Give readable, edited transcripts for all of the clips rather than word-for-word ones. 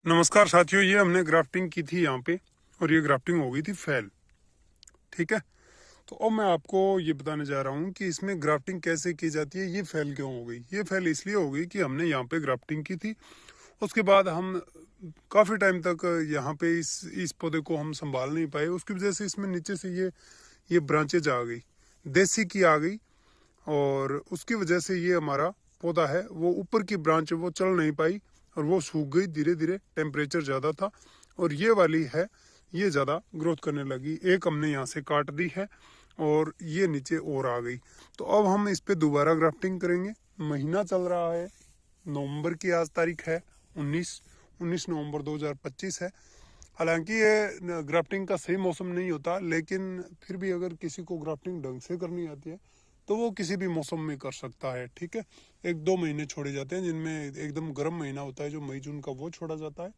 नमस्कार साथियों, ये हमने ग्राफ्टिंग की थी यहाँ पे और ये ग्राफ्टिंग हो गई थी फेल। ठीक है, तो अब मैं आपको ये बताने जा रहा हूँ कि इसमें ग्राफ्टिंग कैसे की जाती है। ये फेल क्यों हो गई? ये फेल इसलिए हो गई कि हमने यहाँ पे ग्राफ्टिंग की थी, उसके बाद हम काफ़ी टाइम तक यहाँ पे इस पौधे को हम संभाल नहीं पाए। उसकी वजह से इसमें नीचे से ये ब्रांचेज आ गई, देसी की आ गई, और उसकी वजह से ये हमारा पौधा है वो ऊपर की ब्रांच वो चल नहीं पाई और वो सूख गई धीरे धीरे। टेम्परेचर ज़्यादा था और ये वाली है ये ज़्यादा ग्रोथ करने लगी। एक हमने यहाँ से काट दी है और ये नीचे और आ गई। तो अब हम इस पे दोबारा ग्राफ्टिंग करेंगे। महीना चल रहा है नवंबर की, आज तारीख है 19 नवंबर 2025 है। हालांकि ये ग्राफ्टिंग का सही मौसम नहीं होता, लेकिन फिर भी अगर किसी को ग्राफ्टिंग ढंग से करनी आती है तो वो किसी भी मौसम में कर सकता है। ठीक है, 1-2 महीने छोड़े जाते हैं जिनमें एकदम गर्म महीना होता है जो मई जून का, वो छोड़ा जाता है,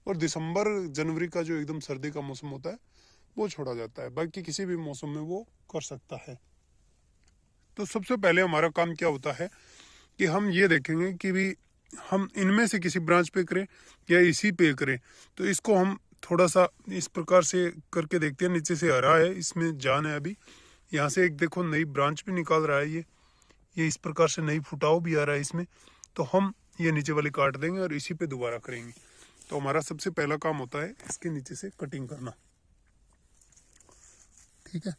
और दिसंबर जनवरी का जो एकदम सर्दी का मौसम होता है वो छोड़ा जाता है। बाकी किसी भी मौसम में वो कर सकता है। तो सबसे पहले हमारा काम क्या होता है कि हम ये देखेंगे कि भी हम इनमें से किसी ब्रांच पे करें या इसी पे करें। तो इसको हम थोड़ा सा इस प्रकार से करके देखते हैं। नीचे से हरा है, इसमें जान है। अभी यहाँ से एक देखो नई ब्रांच भी निकाल रहा है ये इस प्रकार से नई फुटाव भी आ रहा है इसमें। तो हम ये नीचे वाली काट देंगे और इसी पे दोबारा करेंगे। तो हमारा सबसे पहला काम होता है इसके नीचे से कटिंग करना। ठीक है,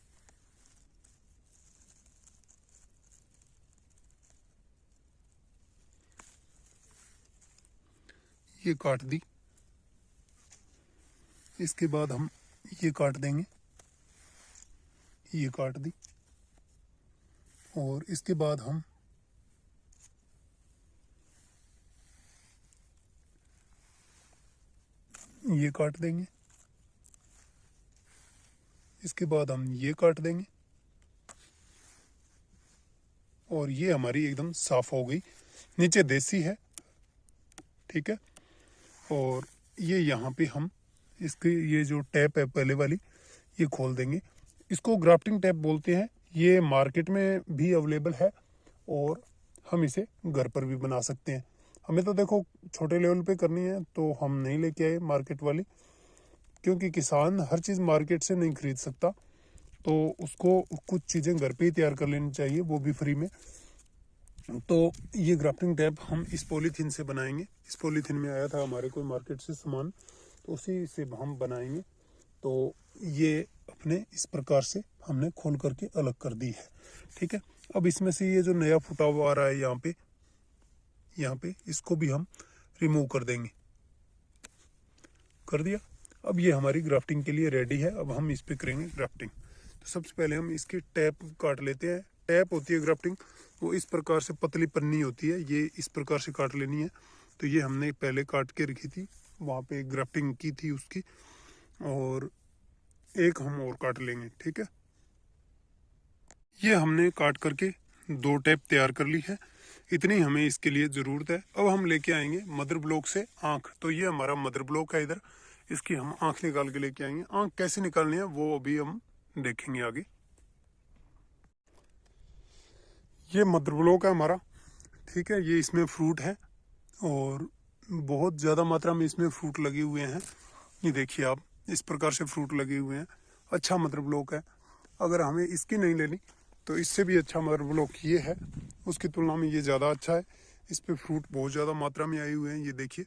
ये काट दी। इसके बाद हम ये काट देंगे, ये काट दी। और इसके बाद हम ये काट देंगे। इसके बाद हम ये काट देंगे और ये हमारी एकदम साफ हो गई। नीचे देसी है। ठीक है, और ये यहाँ पे हम इसकी ये जो टैप है पहले वाली, ये खोल देंगे। इसको ग्राफ्टिंग टैप बोलते हैं। ये मार्केट में भी अवेलेबल है और हम इसे घर पर भी बना सकते हैं। हमें तो देखो छोटे लेवल पे करनी है तो हम नहीं लेके आए मार्केट वाली, क्योंकि किसान हर चीज़ मार्केट से नहीं खरीद सकता। तो उसको कुछ चीज़ें घर पे ही तैयार कर लेनी चाहिए, वो भी फ्री में। तो ये ग्राफ्टिंग टैप हम इस पॉलीथीन से बनाएंगे। इस पॉलीथीन में आया था हमारे कोई मार्केट से सामान, तो उसी से हम बनाएंगे। तो ये अपने इस प्रकार से हमने खोल करके अलग कर दी है। ठीक है, अब इसमें से ये जो नया फुटाव आ रहा है यहाँ पे इसको भी हम रिमूव कर देंगे। कर दिया। अब ये हमारी ग्राफ्टिंग के लिए रेडी है। अब हम इस पे करेंगे ग्राफ्टिंग। तो सबसे पहले हम इसकी टैप काट लेते हैं। टैप होती है ग्राफ्टिंग, वो इस प्रकार से पतली पन्नी होती है, ये इस प्रकार से काट लेनी है। तो ये हमने पहले काट के रखी थी, वहाँ पे ग्राफ्टिंग की थी उसकी, और एक हम और काट लेंगे। ठीक है, ये हमने काट करके 2 टैप तैयार कर ली है। इतनी हमें इसके लिए ज़रूरत है। अब हम लेके आएंगे मदर ब्लॉक से आँख। तो ये हमारा मदर ब्लॉक है इधर, इसकी हम आँख निकाल के लेके आएंगे। आँख कैसे निकालनी है वो अभी हम देखेंगे आगे। ये मदर ब्लॉक है हमारा। ठीक है, ये इसमें फ्रूट है और बहुत ज़्यादा मात्रा में इसमें फ्रूट लगे हुए हैं। ये देखिए आप, इस प्रकार से फ्रूट लगे हुए हैं। अच्छा मदर ब्लॉक है। अगर हमें इसकी नहीं लेनी तो इससे भी अच्छा मदर ब्लॉक ये है, उसकी तुलना में ये ज़्यादा अच्छा है। इस पे फ्रूट बहुत ज़्यादा मात्रा में आए हुए हैं, ये देखिए।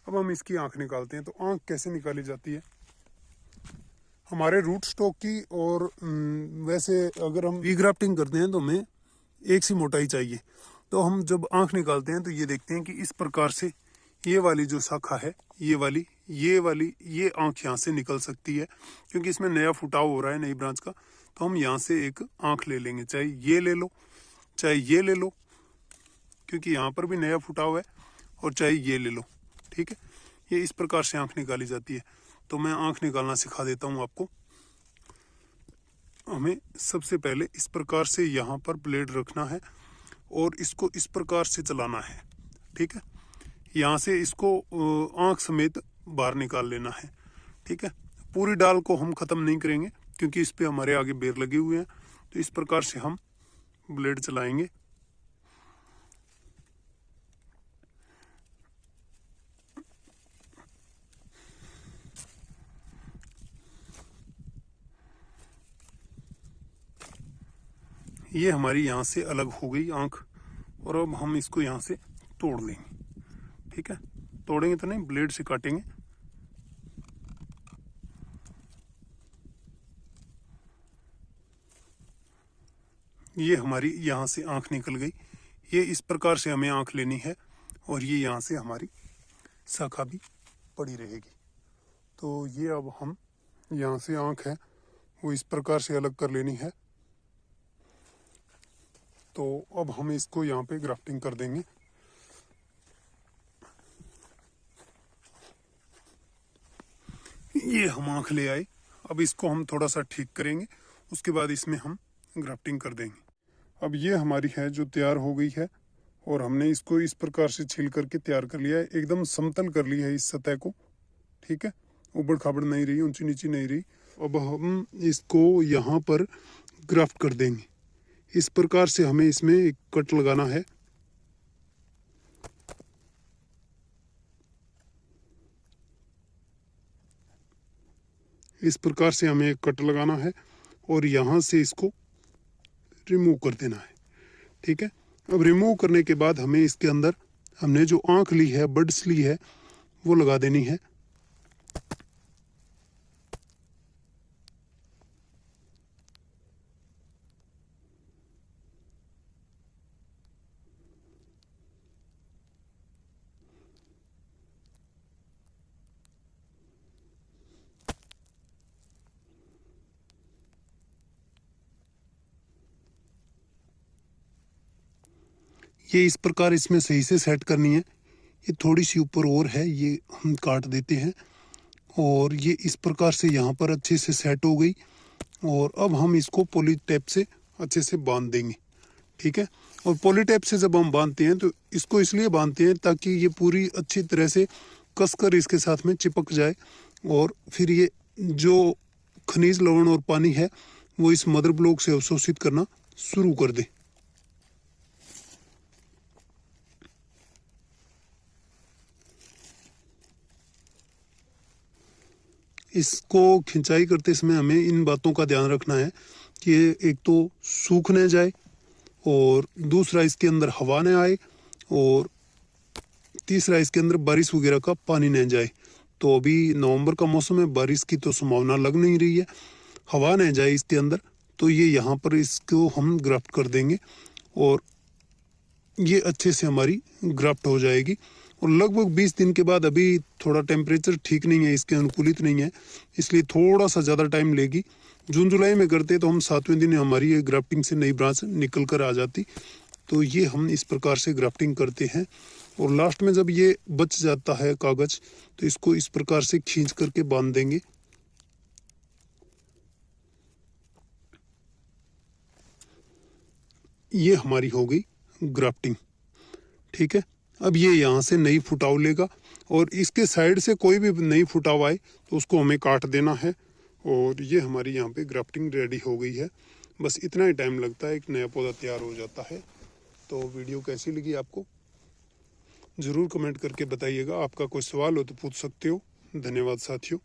अब हम इसकी आँख निकालते हैं। तो आँख कैसे निकाली जाती है? हमारे रूट स्टॉक की और वैसे अगर हम वी ग्राफ्टिंग करते हैं तो हमें एक सी मोटाई चाहिए। तो हम जब आँख निकालते हैं तो ये देखते हैं कि इस प्रकार से ये वाली जो शाखा है, ये वाली ये आँख यहाँ से निकल सकती है, क्योंकि इसमें नया फुटाव हो रहा है नई ब्रांच का। तो हम यहाँ से एक आँख ले लेंगे, चाहे ये ले लो चाहे ये ले लो, क्योंकि यहाँ पर भी नया फुटाव है, और चाहे ये ले लो। ठीक है, ये इस प्रकार से आँख निकाली जाती है। तो मैं आँख निकालना सिखा देता हूँ आपको। हमें सबसे पहले इस प्रकार से यहाँ पर ब्लेड रखना है और इसको इस प्रकार से चलाना है। ठीक है, यहाँ से इसको आँख समेत बाहर निकाल लेना है। ठीक है, पूरी डाल को हम ख़त्म नहीं करेंगे क्योंकि इस पे हमारे आगे बेर लगे हुए हैं। तो इस प्रकार से हम ब्लेड चलाएंगे। ये हमारी यहाँ से अलग हो गई आँख, और अब हम इसको यहाँ से तोड़ लेंगे। ठीक है, तोड़ेंगे तो नहीं, ब्लेड से काटेंगे। ये हमारी यहाँ से आँख निकल गई। ये इस प्रकार से हमें आँख लेनी है, और ये यहाँ से हमारी शाखा भी पड़ी रहेगी। तो ये अब हम यहाँ से आँख है वो इस प्रकार से अलग कर लेनी है। तो अब हम इसको यहाँ पे ग्राफ्टिंग कर देंगे। ये हम आँख ले आए, अब इसको हम थोड़ा सा ठीक करेंगे, उसके बाद इसमें हम ग्राफ्टिंग कर देंगे। अब ये हमारी है जो तैयार हो गई है, और हमने इसको इस प्रकार से छील करके तैयार कर लिया है, एकदम समतल कर लिया है इस सतह को। ठीक है, ऊबड़ खाबड़ नहीं रही, ऊंची नीची नहीं रही। अब हम इसको यहाँ पर ग्राफ्ट कर देंगे। इस प्रकार से हमें इसमें एक कट लगाना है। इस प्रकार से हमें एक कट लगाना है, और यहाँ से इसको रिमूव कर देना है। ठीक है, अब रिमूव करने के बाद हमें इसके अंदर हमने जो आँख ली है, बड्स ली है, वो लगा देनी है। ये इस प्रकार इसमें सही से सेट करनी है। ये थोड़ी सी ऊपर और है, ये हम काट देते हैं, और ये इस प्रकार से यहाँ पर अच्छे से सेट हो गई। और अब हम इसको पॉली टेप से अच्छे से बांध देंगे। ठीक है, और पॉली टेप से जब हम बांधते हैं तो इसको इसलिए बांधते हैं ताकि ये पूरी अच्छी तरह से कसकर इसके साथ में चिपक जाए, और फिर ये जो खनिज लवण और पानी है वो इस मदर ब्लॉक से अवशोषित करना शुरू कर दे। इसको खिंचाई करते समय हमें इन बातों का ध्यान रखना है कि एक तो सूख न जाए, और दूसरा इसके अंदर हवा न आए, और तीसरा इसके अंदर बारिश वगैरह का पानी न जाए। तो अभी नवंबर का मौसम है, बारिश की तो संभावना लग नहीं रही है, हवा न जाए इसके अंदर। तो ये यहाँ पर इसको हम ग्राफ्ट कर देंगे, और ये अच्छे से हमारी ग्राफ्ट हो जाएगी। और लगभग 20 दिन के बाद, अभी थोड़ा टेम्परेचर ठीक नहीं है, इसके अनुकूलित नहीं है, इसलिए थोड़ा सा ज़्यादा टाइम लेगी। जून जुलाई में करते तो हम 7वें दिन हमारी ये ग्राफ्टिंग से नई ब्रांच निकल कर आ जाती। तो ये हम इस प्रकार से ग्राफ्टिंग करते हैं, और लास्ट में जब ये बच जाता है कागज, तो इसको इस प्रकार से खींच करके बांध देंगे। ये हमारी हो गई ग्राफ्टिंग। ठीक है, अब ये यहाँ से नई फुटाव लेगा, और इसके साइड से कोई भी नई फुटाव आए तो उसको हमें काट देना है। और ये हमारी यहाँ पे ग्राफ्टिंग रेडी हो गई है। बस इतना ही टाइम लगता है, एक नया पौधा तैयार हो जाता है। तो वीडियो कैसी लगी आपको ज़रूर कमेंट करके बताइएगा। आपका कोई सवाल हो तो पूछ सकते हो। धन्यवाद साथियों।